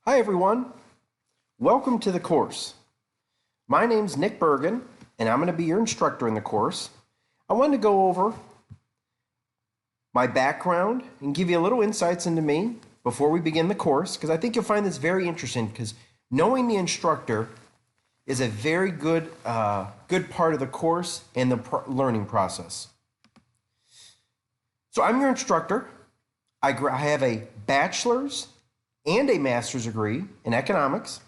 Hi everyone, welcome to the course. My name's Nick Bergen and I'm going to be your instructor in the course. I wanted to go over my background and give you a little insights into me before we begin the course, because I think you'll find this very interesting, because knowing the instructor is a very good part of the course and the learning process. So I'm your instructor. I have a bachelor's and a master's degree in economics.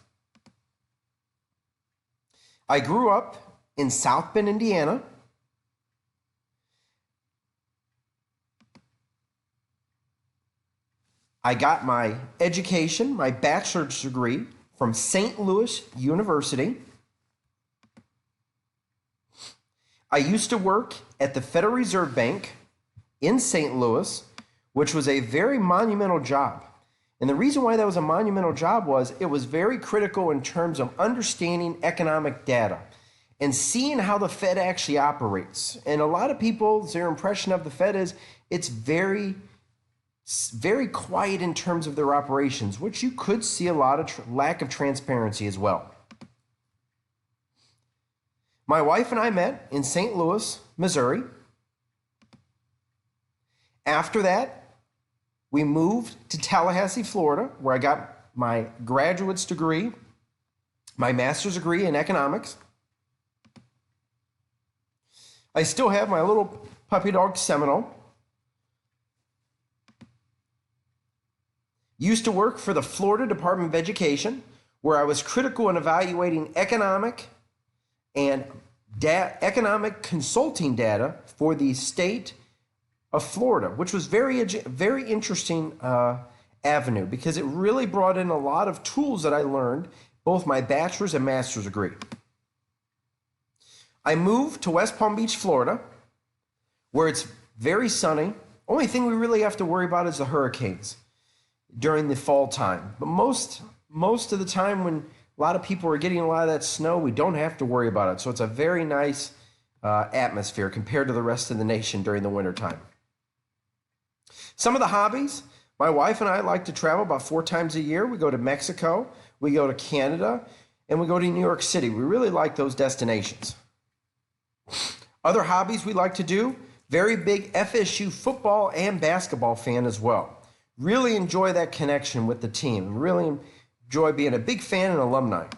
I grew up in South Bend, Indiana. I got my education, my bachelor's degree, from St. Louis University. I used to work at the Federal Reserve Bank in St. Louis, which was a very monumental job. And the reason why that was a monumental job was it was very critical in terms of understanding economic data and seeing how the Fed actually operates. And a lot of people, their impression of the Fed is it's very quiet in terms of their operations, which you could see a lot of lack of transparency as well. My wife and I met in St. Louis, Missouri. After that, we moved to Tallahassee, Florida, where I got my graduate's degree, my master's degree in economics. I still have my little puppy dog, Seminole. Used to work for the Florida Department of Education, where I was critical in evaluating economic consulting data for the state of Florida, which was very interesting avenue, because it really brought in a lot of tools that I learned, both my bachelor's and master's degree. I moved to West Palm Beach, Florida, where it's very sunny. Only thing we really have to worry about is the hurricanes during the fall time. But most of the time, when a lot of people are getting a lot of that snow, we don't have to worry about it. So it's a very nice atmosphere compared to the rest of the nation during the winter time. Some of the hobbies, my wife and I like to travel about 4 times a year. We go to Mexico, we go to Canada, and we go to New York City. We really like those destinations. Other hobbies we like to do, very big FSU football and basketball fan as well. Really enjoy that connection with the team. Really enjoy being a big fan and alumni.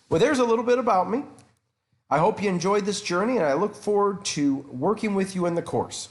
Well, there's a little bit about me. I hope you enjoyed this journey, and I look forward to working with you in the course.